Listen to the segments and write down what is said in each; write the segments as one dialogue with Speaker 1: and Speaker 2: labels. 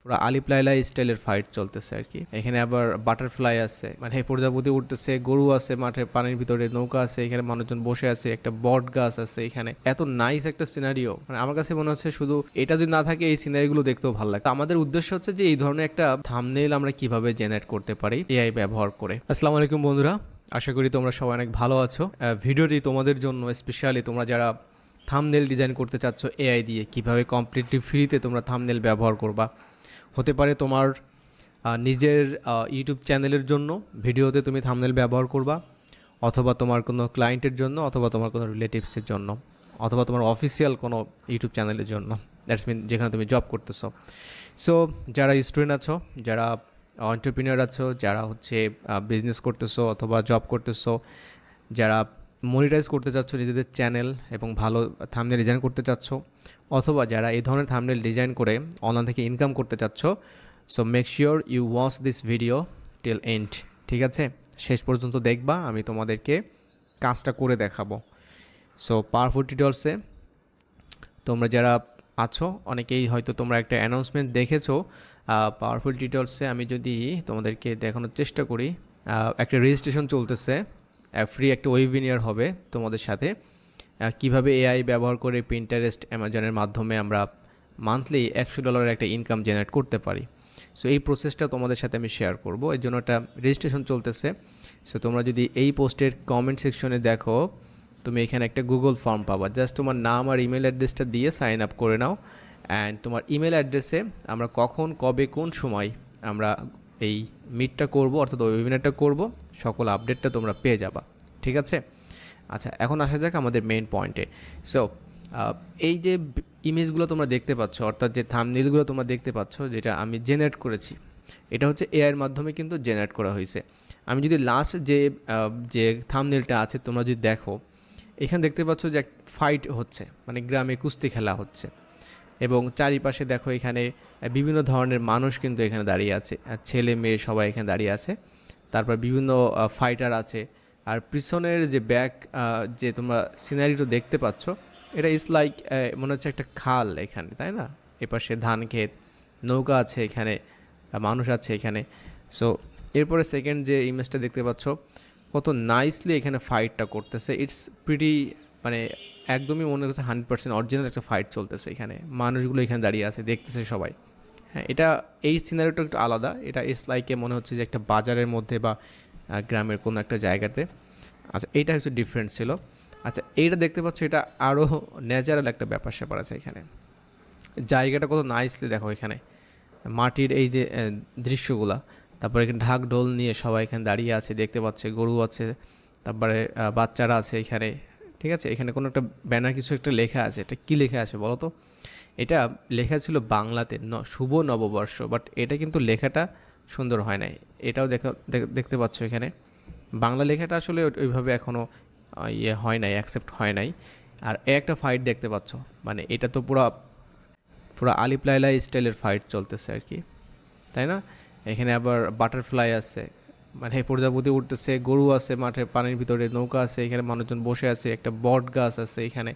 Speaker 1: পুরো আলিফ লায়লা স্টাইলের ফাইট চলতেছে আর কি। এখানে আবার বাটারফ্লাই আছে, মানে প্রজাপতি উঠতেছে, গরু আছে, মাঠে পানির ভিতরে নৌকা আছে, এখানে মানুষজন বসে আছে, একটা বট গাছ আছে এখানে। এত নাইস একটা সিনারিও, মানে আমার কাছে মনে হচ্ছে শুধু এটা যদি না থাকে এই সিনারিগুলো দেখতেও ভালো লাগে। আমাদের উদ্দেশ্য হচ্ছে যে এই ধরনের একটা থাম্বনেইল আমরা কিভাবে জেনারেট করতে পারি এআই ব্যবহার করে। আসসালামু আলাইকুম বন্ধুরা, আশা করি তোমরা সবাই অনেক ভালো আছো। ভিডিওটি তোমাদের জন্য স্পেশালি, তোমরা যারা থাম্বনেল ডিজাইন করতে চাচ্ছ এআই দিয়ে, কিভাবে কমপ্লিটলি ফ্রিতে তোমরা থাম্বনেল ব্যবহার করবা। হতে পারে তোমার নিজের ইউটিউব চ্যানেলের জন্য ভিডিওতে তুমি থাম্বনেল ব্যবহার করবা, অথবা তোমার কোনো ক্লায়েন্টের জন্য, অথবা তোমার কোনো রিলেটিভসের জন্য, অথবা তোমার অফিসিয়াল কোনো ইউটিউব চ্যানেলের জন্য, দ্যাটস মিন যেখানে তুমি জব করতেছো। সো যারা স্টুডেন্ট আছো, যারা এন্টারপ্রেনিউর আছো, যারা হচ্ছে বিজনেস করতেছো অথবা জব করতেছো, যারা মনিটাইজ করতে চাচ্ছ নিজেদের চ্যানেল এবং ভালো থাম্বনেল ডিজাইন করতে চাচ্ছ, অথবা যারা এই ধরনের থাম্বনেল ডিজাইন করে অনলাইন থেকে ইনকাম করতে চাচ্ছ, so make sure you watch this video till end. ঠিক আছে, শেষ পর্যন্ত দেখবা, আমি তোমাদেরকে কাজটা করে দেখাবো। সো পাওয়ারফুল টিউটোরিয়ালসে তোমরা যারা আছো, অনেকেই হয়তো তোমরা একটা অ্যানাউন্সমেন্ট দেখেছো। পাওয়ারফুল টিউটোরিয়ালসে আমি যদি তোমাদেরকে দেখানোর চেষ্টা করি, একটা রেজিস্ট্রেশন চলতেছে, ফ্রি একটা ওয়েবিনার হবে তোমাদের সাথে, কিভাবে এআই ব্যবহার করে পিন্টারেস্ট, অ্যামাজনের মাধ্যমে আমরা মান্থলি $100 একটা ইনকাম জেনারেট করতে পারি। সো এই প্রসেসটা তোমাদের সাথে আমি শেয়ার করব, এর জন্য একটা রেজিস্ট্রেশন চলতেছে। সো তোমরা যদি এই পোস্টের কমেন্ট সেকশনে দেখো, তুমি এখানে একটা গুগল ফর্ম পাবা, জাস্ট তোমার নাম আর ইমেল অ্যাড্রেসটা দিয়ে সাইন আপ করে নাও। অ্যান্ড তোমার ইমেল অ্যাড্রেসে আমরা কখন, কবে, কোন সময় আমরা এই মিটটা করব, অর্থাৎ ওয়েবিনারটা করব, সকল আপডেটটা তোমরা পেয়ে যাবা। ঠিক আছে, আচ্ছা এখন আসা যাক আমাদের মেইন পয়েন্টে। সো এই যে ইমেজগুলো তোমরা দেখতে পাচ্ছ, অর্থাৎ যে থাম্বনেইলগুলো তোমরা দেখতে পাচ্ছ, যেটা আমি জেনারেট করেছি, এটা হচ্ছে এআইয়ের মাধ্যমে কিন্তু জেনারেট করা হয়েছে। আমি যদি লাস্ট যে থাম্বনেইলটা আছে তোমরা যদি দেখো, এখানে দেখতে পাচ্ছ যে এক ফাইট হচ্ছে, মানে গ্রামে কুস্তি খেলা হচ্ছে, এবং চারিপাশে দেখো এখানে বিভিন্ন ধরনের মানুষ কিন্তু এখানে দাঁড়িয়ে আছে, ছেলে মেয়ে সবাই এখানে দাঁড়িয়ে আছে। তারপর বিভিন্ন ফাইটার আছে, আর পিছনের যে ব্যাক যে তোমরা সিনারিটা দেখতে পাচ্ছ, এটা ইজ লাইক মনে হচ্ছে একটা খাল এখানে, তাই না? এপাশে ধান ক্ষেত, নৌকা আছে এখানে, মানুষ আছে এখানে। সো এরপরে সেকেন্ড যে ইমেজটা দেখতে পাচ্ছ, কত নাইসলি এখানে ফাইটটা করতেছে। ইটস প্রিটি, মানে একদমই মনে হচ্ছে 100% অরিজিনাল একটা ফাইট চলতেছে এখানে। মানুষগুলো এখানে দাঁড়িয়ে আছে, দেখতেছে সবাই। হ্যাঁ, এটা এই সিনারিটা একটু আলাদা, এটা ইটস লাইকে মনে হচ্ছে যে একটা বাজারের মধ্যে বা গ্রামের কোনো একটা জায়গাতে। আচ্ছা, এইটা হচ্ছে ডিফারেন্ট ছিল। আচ্ছা, এইটা দেখতে পাচ্ছ, এটা আরও ন্যাচারাল একটা ব্যাপার স্যাপার আছে এখানে। জায়গাটা কত নাইসলি দেখো, এখানে মাটির এই যে দৃশ্যগুলা, তারপরে এখানে ঢাক ঢোল নিয়ে সবাই এখানে দাঁড়িয়ে আছে, দেখতে পাচ্ছে, গরু আছে, তারপরে বাচ্চারা আছে এখানে। ঠিক আছে, এখানে কোনো একটা ব্যানার কিছু একটা লেখা আছে, এটা কী লেখা আছে বলো তো? এটা লেখা ছিল বাংলাতে শুভ নববর্ষ, বাট এটা কিন্তু লেখাটা সুন্দর হয় নাই। এটাও দেখতে পাচ্ছ এখানে বাংলা লেখাটা আসলে ওইভাবে এখনও ইয়ে হয় নাই, অ্যাকসেপ্ট হয় নাই। আর একটা ফাইট দেখতে পাচ্ছ, মানে এটা তো পুরো পুরো আলিফ লায়লা স্টাইলের ফাইট চলতেছে আর কি, তাই না? এখানে আবার বাটারফ্লাই আছে, মানে প্রজাপতি উঠতেছে, গরু আছে, মাঠে পানির ভিতরে নৌকা আছে, এখানে মানুষজন বসে আছে, একটা বট গাছ আছে এখানে।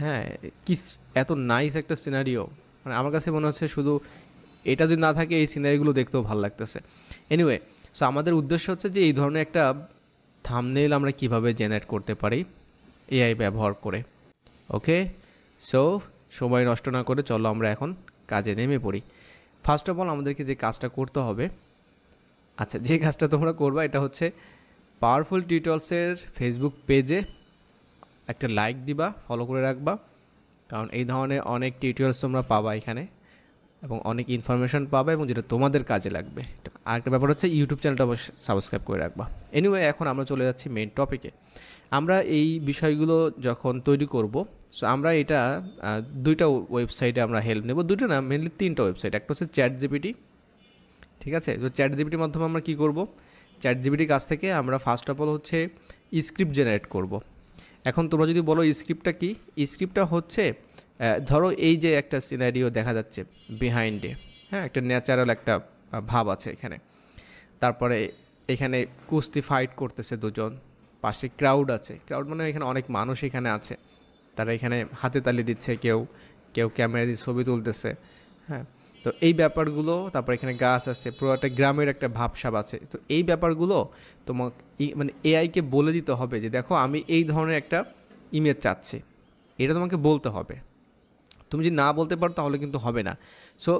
Speaker 1: হ্যাঁ, কি এত নাইস একটা সিনারিও, মানে আমার কাছে মনে হচ্ছে শুধু এটা যদি না থাকে এই সিনারিগুলো দেখতেও ভালো লাগতেছে। এনিওয়ে, সো আমাদের উদ্দেশ্য হচ্ছে যে এই ধরনের একটা থাম্বনেইল আমরা কিভাবে জেনারেট করতে পারি এআই ব্যবহার করে। ওকে, সো সময় নষ্ট না করে চলো আমরা এখন কাজে নেমে পড়ি। ফার্স্ট অফ অল আমাদেরকে যে কাজটা করতে হবে, আচ্ছা যে কাজটা তোমরা করবা, এটা হচ্ছে পাওয়ারফুল টিউটোরিয়ালসের ফেসবুক পেজে একটা লাইক দিবা, ফলো করে রাখবা, কারণ এই ধরনের অনেক টিউটোরিয়ালস তোমরা পাবা এখানে, এবং অনেক ইনফরমেশন পাবে, এবং যেটা তোমাদের কাজে লাগবে। আরেকটা ব্যাপার হচ্ছে ইউটিউব চ্যানেলটা অবশ্যই সাবস্ক্রাইব করে রাখবা। এনিওয়ে, এখন আমরা চলে যাচ্ছি মেইন টপিকে। আমরা এই বিষয়গুলো যখন তৈরি করব, সো আমরা এটা দুইটা ওয়েবসাইটে আমরা হেল্প নেব, দুইটা না, মেনলি তিনটা ওয়েবসাইট। একটা হচ্ছে চ্যাটজিপিটি, ঠিক আছে? তো চ্যাটজিপিটির মাধ্যমে আমরা কী করব, চ্যাটজিপিটির কাছ থেকে আমরা ফার্স্ট অফ অল হচ্ছে স্ক্রিপ্ট জেনারেট করব। এখন তোমরা যদি বলো স্ক্রিপ্টটা কি, স্ক্রিপ্টটা হচ্ছে ধরো এই যে একটা সিনারিও দেখা যাচ্ছে বিহাইন্ডে, হ্যাঁ, একটা ন্যাচারাল একটা ভাব আছে এখানে। তারপরে এখানে কুস্তি ফাইট করতেছে দুজন, পাশে ক্রাউড আছে, ক্রাউড মানে এখানে অনেক মানুষ এখানে আছে, তারা এখানে হাতে তালি দিচ্ছে, কেউ কেউ ক্যামেরা দিয়ে ছবি তুলতেছে। হ্যাঁ, তো এই ব্যাপারগুলো, তারপর এখানে গাছ আছে, পুরো একটা গ্রামের একটা ভাবসাব আছে। তো এই ব্যাপারগুলো তোমাকে মানে এআইকে বলে দিতে হবে যে দেখো আমি এই ধরনের একটা ইমেজ চাচ্ছি, এটা তোমাকে বলতে হবে। তুমি যদি না বলতে পারো তাহলে কিন্তু হবে না। সো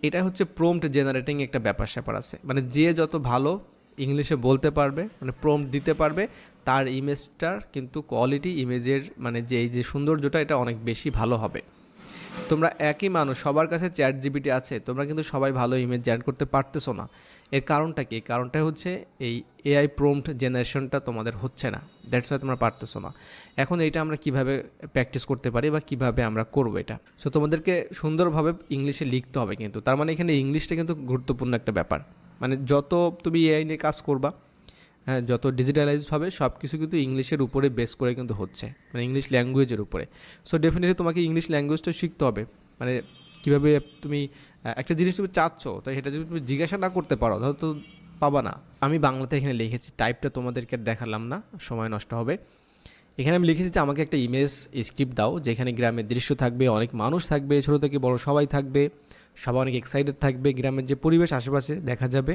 Speaker 1: এটা হচ্ছে প্রম্পট জেনারেটিং একটা ব্যাপার স্যাপার আছে, মানে যে যত ভালো ইংলিশে বলতে পারবে, মানে প্রম্পট দিতে পারবে, তার ইমেজটার কিন্তু কোয়ালিটি, ইমেজের মানে যে এই যে সৌন্দর্যটা, এটা অনেক বেশি ভালো হবে। তোমরা একই মানুষ, সবার কাছে চ্যাট জিপিটি আছে, তোমরা কিন্তু সবাই ভালো ইমেজ জেনারেট করতে পারতেছো না। এর কারণটা কি? কারণটা হচ্ছে এই এআই প্রম্পট জেনারেশনটা তোমাদের হচ্ছে না, দ্যাটস ওয়াই তোমরা পারতেছো না। এখন এইটা আমরা কিভাবে প্র্যাকটিস করতে পারি বা কিভাবে আমরা করবো এটা? সো তোমাদেরকে সুন্দরভাবে ইংলিশে লিখতে হবে কিন্তু, তার মানে এখানে ইংলিশটা কিন্তু গুরুত্বপূর্ণ একটা ব্যাপার। মানে যত তুমি এআই নিয়ে কাজ করবা, হ্যাঁ, যত ডিজিটালাইজড হবে সব কিছু কিন্তু ইংলিশের উপরে বেস করে কিন্তু হচ্ছে, মানে ইংলিশ ল্যাঙ্গুয়েজের উপরে। সো ডেফিনেটলি তোমাকে ইংলিশ ল্যাঙ্গুয়েজটা শিখতে হবে। মানে কীভাবে তুমি একটা জিনিস তুমি চাচ্ছ, তো সেটা যদি তুমি জিজ্ঞাসা না করতে পারো তাহলে তো পাবা না। আমি বাংলাতে এখানে লিখেছি, টাইপটা তোমাদেরকে দেখালাম না, সময় নষ্ট হবে। এখানে আমি লিখেছি যে আমাকে একটা ইমেজ স্ক্রিপ্ট দাও যেখানে গ্রামের দৃশ্য থাকবে, অনেক মানুষ থাকবে, ছোটো থেকে বড় সবাই থাকবে, সবাই অনেক এক্সাইটেড থাকবে, গ্রামের যে পরিবেশ আশেপাশে দেখা যাবে,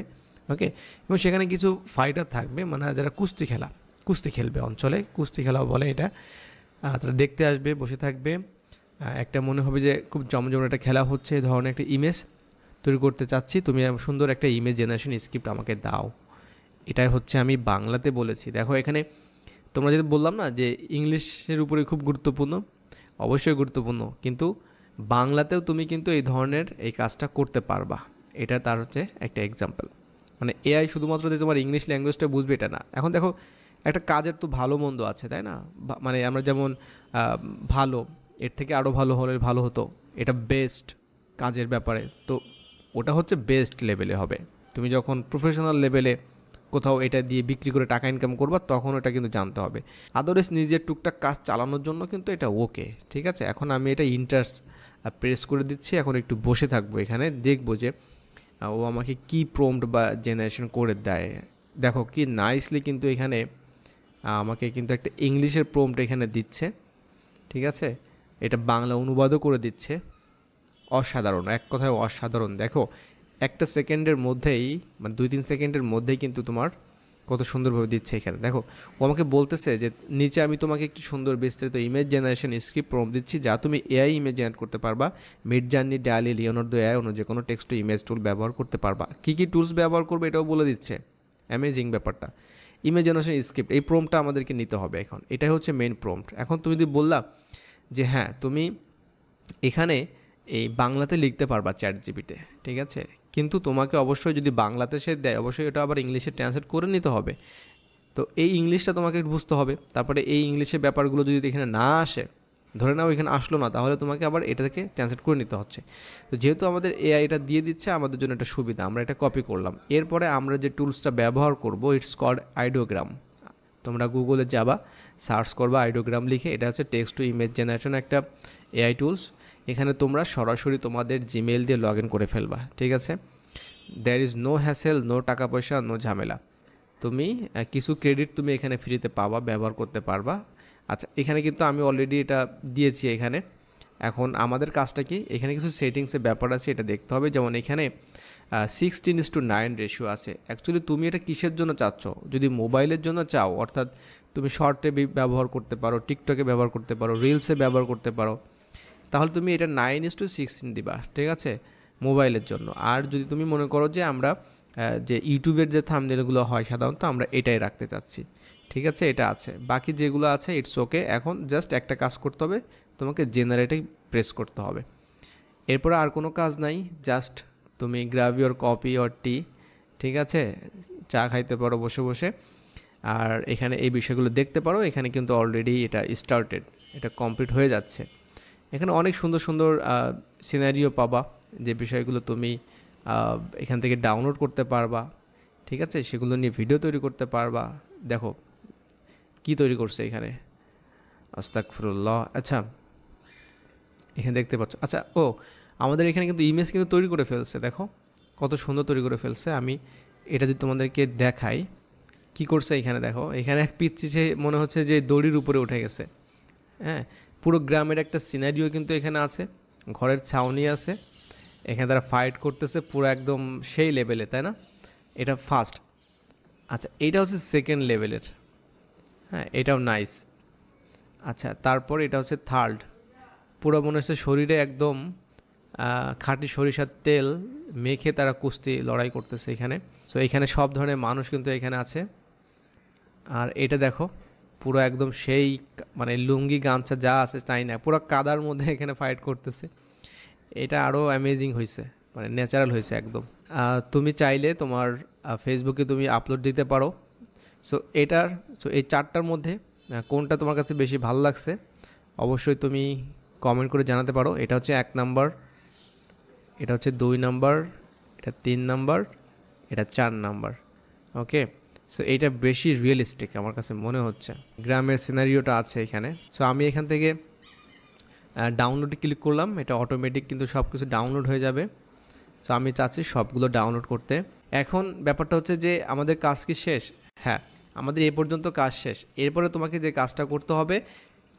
Speaker 1: ওকে। এবং সেখানে কিছু ফাইটার থাকবে, মানে যারা কুস্তি খেলবে অঞ্চলে, কুস্তি খেলা বলে এটা। তারা দেখতে আসবে, বসে থাকবে, একটা মনে হবে যে খুব জমজমাট একটা খেলা হচ্ছে, এই ধরনের একটা ইমেজ তৈরি করতে চাচ্ছি। তুমি সুন্দর একটা ইমেজ জেনারেশন স্ক্রিপ্ট আমাকে দাও। এটাই হচ্ছে আমি বাংলাতে বলেছি। দেখো এখানে তোমরা যদি বললাম না যে ইংলিশের উপরে খুব গুরুত্বপূর্ণ, অবশ্যই গুরুত্বপূর্ণ, কিন্তু বাংলাতেও তুমি কিন্তু এই ধরনের এই কাজটা করতে পারবা। এটা তার হচ্ছে একটা এক্সাম্পল। মানে এআই শুধুমাত্র যে তোমার ইংলিশ ল্যাঙ্গুয়েজটা বুঝবে এটা না। এখন দেখো একটা কাজের তো ভালো মন্দ আছে, তাই না? মানে আমরা যেমন ভালো, এর থেকে আরও ভালো হলে ভালো হতো, এটা বেস্ট কাজের ব্যাপারে, তো ওটা হচ্ছে বেস্ট লেভেলে হবে। তুমি যখন প্রফেশনাল লেভেলে কোথাও এটা দিয়ে বিক্রি করে টাকা ইনকাম করবা, তখন এটা কিন্তু জানতে হবে। আদারওয়াইজ নিজের টুকটাক কাজ চালানোর জন্য কিন্তু এটা ওকে, ঠিক আছে। এখন আমি এটা ইন্টারেস্ট প্রেস করে দিচ্ছি, এখন একটু বসে থাকবো এখানে, দেখবো যে ও আমাকে কি প্রম্পট বা জেনারেশন করে দেয়। দেখো কি নাইসলি কিন্তু এখানে আমাকে কিন্তু একটা ইংলিশের প্রম্পট এখানে দিচ্ছে, ঠিক আছে। এটা বাংলা অনুবাদও করে দিচ্ছে। অসাধারণ, এক কথায় অসাধারণ। দেখো একটা সেকেন্ডের মধ্যেই, মানে 2-3 সেকেন্ডের মধ্যেই কিন্তু তোমার কত সুন্দরভাবে দিচ্ছে এখানে। দেখো ও আমাকে বলতেছে যে নিচে আমি তোমাকে একটি সুন্দর বিস্তারিত ইমেজ জেনারেশন স্ক্রিপ্ট প্রম্পট দিচ্ছি, যা তুমি এআই ইমেজ জেনারেট করতে পারবা। মিডজার্নি, ডায়ালি, লিওনার্দো এআই অন্য যে কোনো টেক্সট টু ইমেজ টুল ব্যবহার করতে পারবা। কী কী টুলস ব্যবহার করবে এটাও বলে দিচ্ছে। অ্যামেজিং ব্যাপারটা। ইমেজ জেনারেশন স্ক্রিপ্ট, এই প্রম্পটটা আমাদেরকে নিতে হবে এখন, এটাই হচ্ছে মেন প্রম্পট। এখন তুমি যদি বললা যে হ্যাঁ তুমি এখানে এই বাংলাতে লিখতে পারবা চ্যাট জিপিতে, ঠিক আছে, কিন্তু তোমাকে অবশ্যই যদি বাংলাতে সে দেয়, অবশ্যই এটা আবার ইংলিশে ট্রান্সলেট করে নিতে হবে। তো এই ইংলিশটা তোমাকে বুঝতে হবে। তারপরে এই ইংলিশের ব্যাপারগুলো যদি এখানে না আসে, ধরে নাও এখানে আসলো না, তাহলে তোমাকে আবার এটা থেকে ট্রান্সলেট করে নিতে হচ্ছে। তো যেহেতু আমাদের এআই এটা দিয়ে দিচ্ছে, আমাদের জন্য একটা সুবিধা, আমরা এটা কপি করলাম। এরপরে আমরা যে টুলসটা ব্যবহার করব, ইটস কল্ড আইডিওগ্রাম। তোমরা গুগলে যাবা, সার্চ করবা আইডিওগ্রাম লিখে, এটা হচ্ছে টেক্সট টু ইমেজ জেনারেশন একটা এআই টুলস। এখানে তোমরা সরাসরি তোমাদের জিমেল দিয়ে লগ ইন করে ফেলবা, ঠিক আছে। There is no hassle, no টাকা পয়সা, নো ঝামেলা। তুমি কিছু ক্রেডিট তুমি এখানে ফ্রিতে পাবা, ব্যবহার করতে পারবা। আচ্ছা, এখানে কিন্তু আমি অলরেডি এটা দিয়েছি এখানে। এখন আমাদের কাজটা কি, এখানে কিছু সেটিংসের ব্যাপার আছে, এটা দেখতে হবে। যেমন এখানে 16:9 রেশিও আছে। অ্যাকচুয়ালি তুমি এটা কিসের জন্য চাচ্ছ? যদি মোবাইলের জন্য চাও, অর্থাৎ তুমি শর্টে ব্যবহার করতে পারো, টিকটকে ব্যবহার করতে পারো, রিলসে ব্যবহার করতে পারো, তাহলে তুমি এটা 9:16 দিবা, ঠিক আছে, মোবাইলের জন্য। আর যদি তুমি মনে করো যে আমরা যে ইউটিউবের যে থাম্বনেলগুলো হয় সাধারণত, আমরা এটাই রাখতে চাচ্ছি, ঠিক আছে, এটা আছে। বাকি যেগুলো আছে ইটস ওকে। এখন জাস্ট একটা কাজ করতে হবে, তোমাকে জেনারেটে প্রেস করতে হবে। এরপরে আর কোনো কাজ নাই, জাস্ট তুমি গ্রাব ইওর কপি অর টি, ঠিক আছে, চা খাইতে পারো বসে বসে, আর এখানে এই বিষয়গুলো দেখতে পারো। এখানে কিন্তু অলরেডি এটা স্টার্টেড, এটা কমপ্লিট হয়ে যাচ্ছে। এখানে অনেক সুন্দর সুন্দর সিনারিও পাবা, যে বিষয়গুলো তুমি এখান থেকে ডাউনলোড করতে পারবা, ঠিক আছে, সেগুলো নিয়ে ভিডিও তৈরি করতে পারবা। দেখো কি তৈরি করছে এখানে, আস্তাগফিরুল্লাহ। আচ্ছা, এখানে দেখতে পাচ্ছ। আচ্ছা, ও আমাদের এখানে কিন্তু ইমেজ কিন্তু তৈরি করে ফেলছে, দেখো কত সুন্দর তৈরি করে ফেলছে। আমি এটা যদি তোমাদেরকে দেখাই কি করছে, এখানে দেখো, এখানে এক পিচ্ছি সে মনে হচ্ছে যে দড়ির উপরে উঠে গেছে। হ্যাঁ, পুরো গ্রামের একটা সিনারিও কিন্তু এখানে আছে, ঘরের ছাউনি আছে, এখানে তারা ফাইট করতেছে পুরো একদম সেই লেভেলে, তাই না? এটা ফার্স্ট। আচ্ছা, এইটা হচ্ছে সেকেন্ড লেভেলের। হ্যাঁ, এটাও নাইস। আচ্ছা, তারপর এটা হচ্ছে থার্ড। পুরো মনে হচ্ছে শরীরে একদম খাঁটি সরিষার তেল মেখে তারা কুস্তি লড়াই করতেছে এখানে। সো এখানে সব ধরনের মানুষ কিন্তু এখানে আছে। আর এটা দেখো, পুরো একদম সেই মানে লুঙ্গি গামছা যা আছে তাই না, পুরো কাদার মধ্যে এখানে ফাইট করতেছে। এটা আরও অ্যামেজিং হয়েছে, মানে ন্যাচারাল হয়েছে একদম। তুমি চাইলে তোমার ফেসবুকে তুমি আপলোড দিতে পারো। সো এই চারটার মধ্যে কোনটা তোমার কাছে বেশি ভালো লাগছে অবশ্যই তুমি কমেন্ট করে জানাতে পারো। এটা হচ্ছে 1 নাম্বার, এটা হচ্ছে 2 নাম্বার, এটা 3 নাম্বার, এটা 4 নাম্বার। ওকে, সো এইটা বেশি রিয়েলিস্টিক আমার কাছে মনে হচ্ছে। গ্রামের সিনারিওটা আছে এখানে। সো আমি এখান থেকে ডাউনলোডে ক্লিক করলাম, এটা অটোমেটিক কিন্তু সব কিছু ডাউনলোড হয়ে যাবে। সো আমি চাচ্ছি সবগুলো ডাউনলোড করতে। এখন ব্যাপারটা হচ্ছে যে আমাদের কাজ কি শেষ? হ্যাঁ, আমাদের এই পর্যন্ত কাজ শেষ। এরপরে তোমাকে যে কাজটা করতে হবে,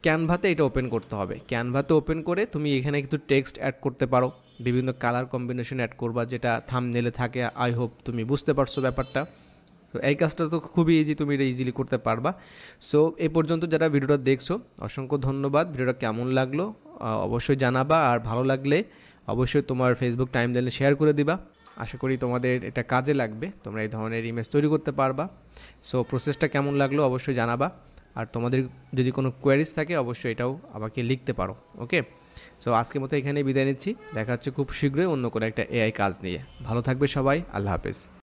Speaker 1: ক্যানভাতে এটা ওপেন করতে হবে। ক্যানভাতে ওপেন করে তুমি এখানে কিছু টেক্সট অ্যাড করতে পারো, বিভিন্ন কালার কম্বিনেশন অ্যাড করবা যেটা থাম্বনেলে থাকে। আই হোপ তুমি বুঝতে পারছো ব্যাপারটা। তো এই কাজটা তো খুবই ইজি, তুমি এটা ইজিলি করতে পারবা। সো এই পর্যন্ত যারা ভিডিওটা দেখছো অসংখ্য ধন্যবাদ। ভিডিওটা কেমন লাগলো অবশ্যই জানাবা, আর ভালো লাগলে অবশ্যই তোমার ফেসবুক টাইমলাইনে শেয়ার করে দিবা। আশা করি তোমাদের এটা কাজে লাগবে, তোমরা এই ধরনের ইমেজ তৈরি করতে পারবা। সো প্রসেসটা কেমন লাগলো অবশ্যই জানাবা, আর তোমাদের যদি কোনো কোয়ারিজ থাকে অবশ্যই এটাও আমাকে লিখতে পারো। ওকে, সো আজকের মতো এখানেই বিদায় নিচ্ছি। দেখা হচ্ছে খুব শীঘ্রই অন্য কোনো একটা এআই কাজ নিয়ে। ভালো থাকবে সবাই, আল্লাহ হাফেজ।